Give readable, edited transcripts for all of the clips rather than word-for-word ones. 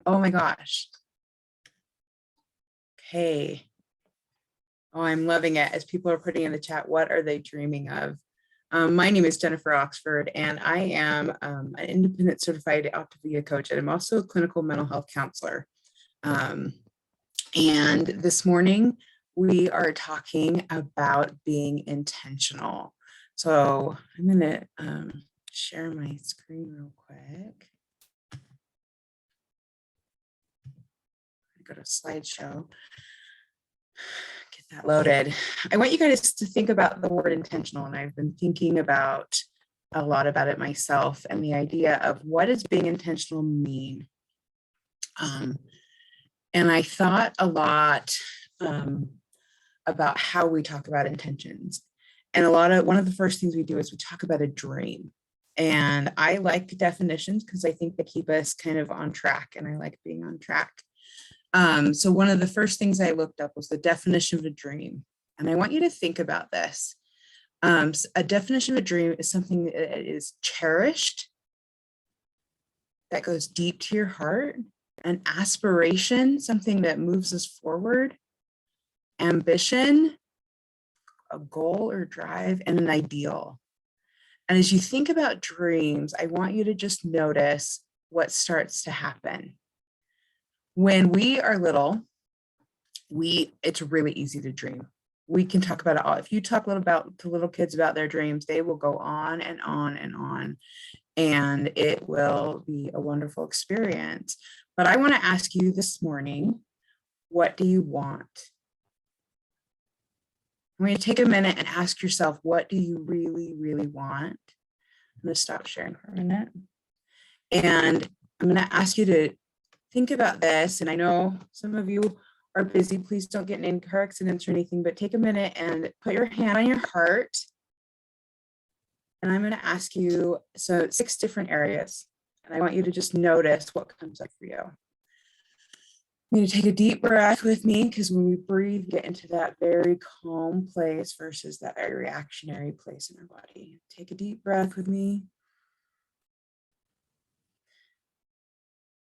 Oh my gosh. Okay. Oh, I'm loving it. As people are putting in the chat, what are they dreaming of? My name is Jennifer Oxford, and I am an independent certified Optavia coach, and I'm also a clinical mental health counselor. Um, and this morning, we are talking about being intentional. So I'm going to share my screen real quick. Go to slideshow. Get that loaded. I want you guys to think about the word intentional, and I've been thinking about a lot about it myself and the idea of what does being intentional mean. And I thought a lot about how we talk about intentions. And one of the first things we do is we talk about a dream. And I like definitions because I think they keep us kind of on track, and I like being on track. So one of the first things I looked up was the definition of a dream. And I want you to think about this. A definition of a dream is something that is cherished, that goes deep to your heart, an aspiration, something that moves us forward, ambition, a goal or drive, and an ideal. And as you think about dreams, I want you to just notice what starts to happen. When we are little, it's really easy to dream. We can talk about it all. If you talk to little kids about their dreams, they will go on and on and on, and it will be a wonderful experience. But I want to ask you this morning, what do you want? I'm going to take a minute and ask yourself, what do you really, really want? I'm going to stop sharing for a minute. And I'm going to ask you to think about this. And I know some of you are busy. Please don't get in car accidents or anything, but take a minute and put your hand on your heart. And I'm going to ask you, so 6 different areas. And I want you to just notice what comes up for you. I'm going to take a deep breath with me, because when we breathe, get into that very calm place versus that very reactionary place in our body. Take a deep breath with me.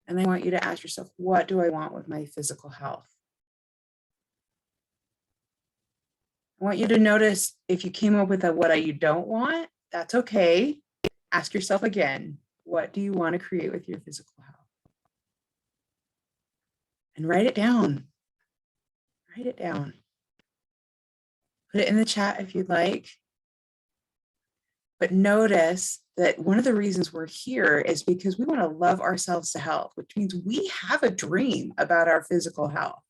And I want you to ask yourself, what do I want with my physical health? I want you to notice if you came up with what you don't want, that's okay. Ask yourself again, what do you want to create with your physical health? And write it down. Write it down. Put it in the chat if you'd like. But notice that one of the reasons we're here is because we want to love ourselves to health, which means we have a dream about our physical health.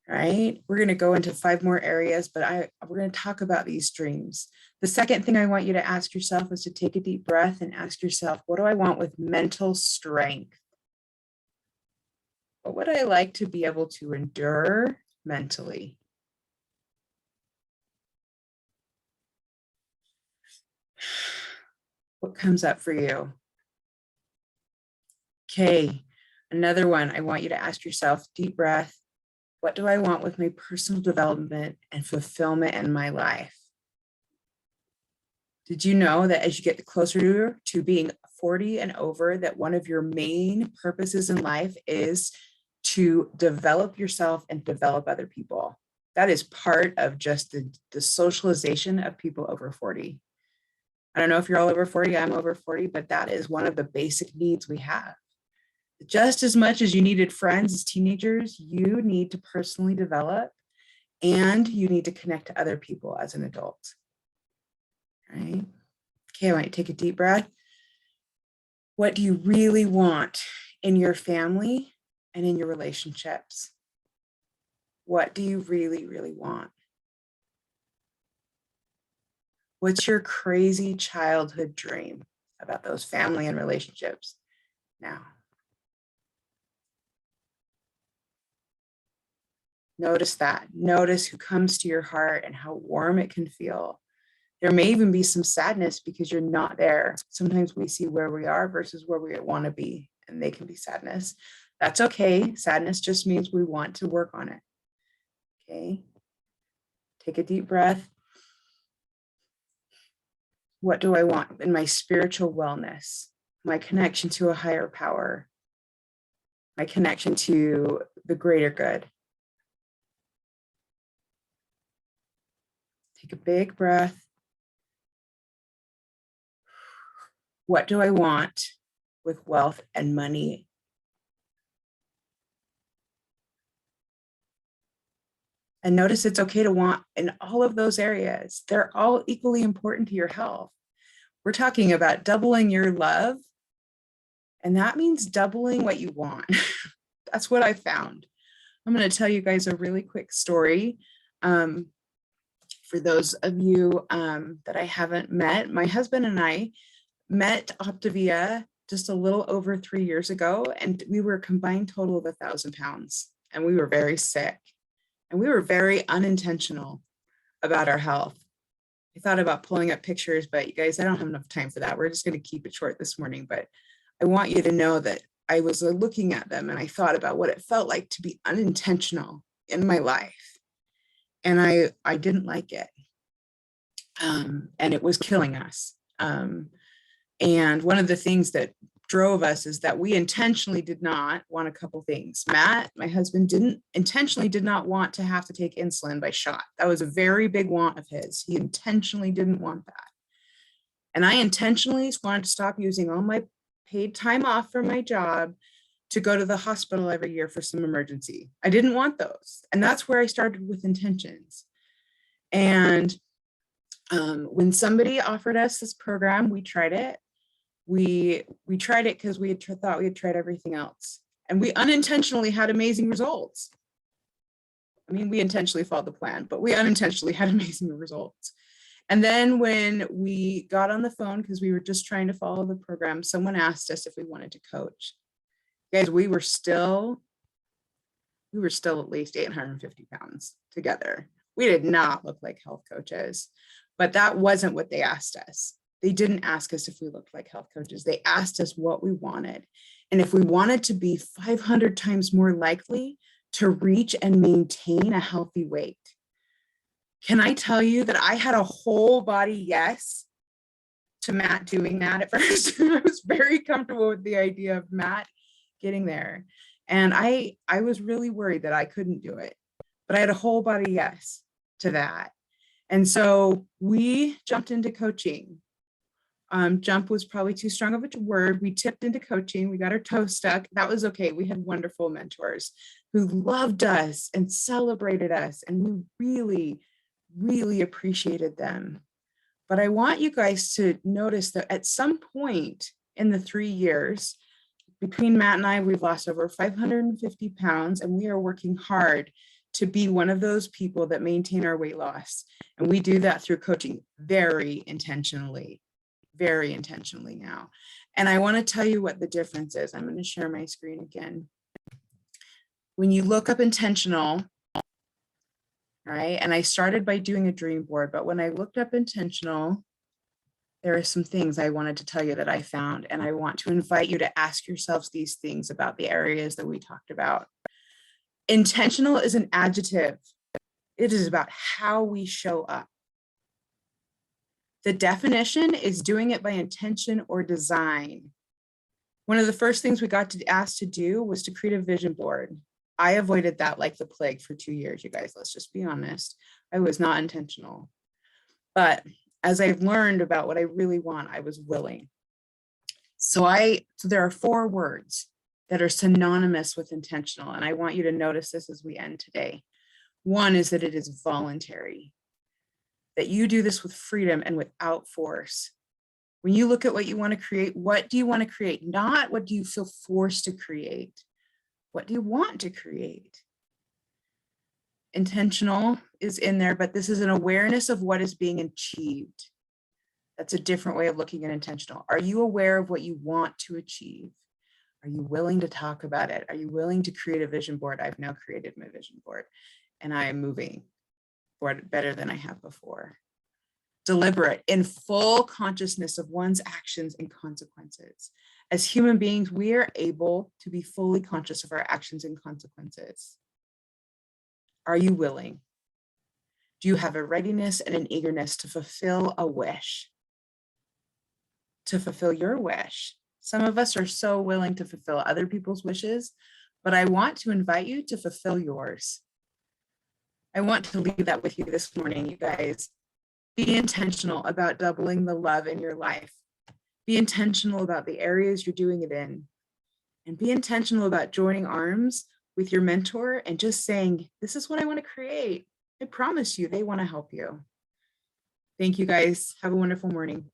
Right? We're going to go into 5 more areas, but we're going to talk about these dreams. The second thing I want you to ask yourself is to take a deep breath and ask yourself, what do I want with mental strength? What would I like to be able to endure mentally? What comes up for you? Okay, another one. I want you to ask yourself, deep breath, what do I want with my personal development and fulfillment in my life? Did you know that as you get closer to being 40 and over, that one of your main purposes in life is to develop yourself and develop other people? That is part of just the socialization of people over 40. I don't know if you're all over 40, I'm over 40, but that is one of the basic needs we have. Just as much as you needed friends as teenagers, you need to personally develop, and you need to connect to other people as an adult. Right? Okay, I want you to take a deep breath. What do you really want in your family and in your relationships? What do you really, really want? What's your crazy childhood dream about those family and relationships now? Notice that. Notice who comes to your heart and how warm it can feel. There may even be some sadness because you're not there. Sometimes we see where we are versus where we want to be, and they can be sadness. That's okay. Sadness just means we want to work on it. Okay. Take a deep breath. What do I want in my spiritual wellness, my connection to a higher power, my connection to the greater good. Take a big breath. What do I want with wealth and money? And notice it's okay to want in all of those areas. They're all equally important to your health. We're talking about doubling your love, and that means doubling what you want. That's what I found. I'm going to tell you guys a really quick story. For those of you that I haven't met, my husband and I met Optavia just a little over 3 years ago, and we were a combined total of 1,000 pounds, and we were very sick, and we were very unintentional about our health. I thought about pulling up pictures, but you guys, I don't have enough time for that. We're just going to keep it short this morning, but I want you to know that I was looking at them and I thought about what it felt like to be unintentional in my life. And I didn't like it. And it was killing us. And one of the things that drove us is that we intentionally did not want a couple things. Matt, my husband, did not want to have to take insulin by shot. That was a very big want of his. He intentionally didn't want that. And I intentionally wanted to stop using all my paid time off from my job to go to the hospital every year for some emergency. I didn't want those. And that's where I started with intentions. And when somebody offered us this program, we tried it. We tried it because we had thought we had tried everything else. And we unintentionally had amazing results. I mean, we intentionally followed the plan, but we unintentionally had amazing results. And then when we got on the phone, because we were just trying to follow the program, someone asked us if we wanted to coach. Guys, we were still at least 850 pounds together. We did not look like health coaches, but that wasn't what they asked us. They didn't ask us if we looked like health coaches. They asked us what we wanted. And if we wanted to be 500 times more likely to reach and maintain a healthy weight. Can I tell you that I had a whole body yes to Matt doing that at first? I was very comfortable with the idea of Matt getting there. And I was really worried that I couldn't do it, but I had a whole body yes to that. And so we jumped into coaching. Jump was probably too strong of a word. We tipped into coaching. We got our toe stuck. That was okay. We had wonderful mentors who loved us and celebrated us. And we really, really appreciated them. But I want you guys to notice that at some point in the 3 years, between Matt and I, we've lost over 550 pounds, and we are working hard to be one of those people that maintain our weight loss. And we do that through coaching very intentionally now. And I want to tell you what the difference is. I'm going to share my screen again. When you look up intentional, right? And I started by doing a dream board, but when I looked up intentional, there are some things I wanted to tell you that I found, and I want to invite you to ask yourselves these things about the areas that we talked about. Intentional is an adjective. It is about how we show up. The definition is doing it by intention or design. One of the first things we got asked to do was to create a vision board. I avoided that like the plague for 2 years, you guys, let's just be honest. I was not intentional. But as I've learned about what I really want, I was willing. So there are 4 words that are synonymous with intentional, and I want you to notice this as we end today. One is that it is voluntary, that you do this with freedom and without force. When you look at what you want to create, what do you want to create? Not what do you feel forced to create? What do you want to create? Intentional is in there, but this is an awareness of what is being achieved. That's a different way of looking at intentional. Are you aware of what you want to achieve? Are you willing to talk about it? Are you willing to create a vision board? I've now created my vision board, and I am moving forward better than I have before. Deliberate, in full consciousness of one's actions and consequences. As human beings, we are able to be fully conscious of our actions and consequences. Are you willing? Do you have a readiness and an eagerness to fulfill a wish? To fulfill your wish? Some of us are so willing to fulfill other people's wishes, but I want to invite you to fulfill yours. I want to leave that with you this morning, you guys. Be intentional about doubling the love in your life. Be intentional about the areas you're doing it in. And be intentional about joining arms with your mentor and just saying, this is what I want to create. I promise you, they want to help you. Thank you guys. Have a wonderful morning.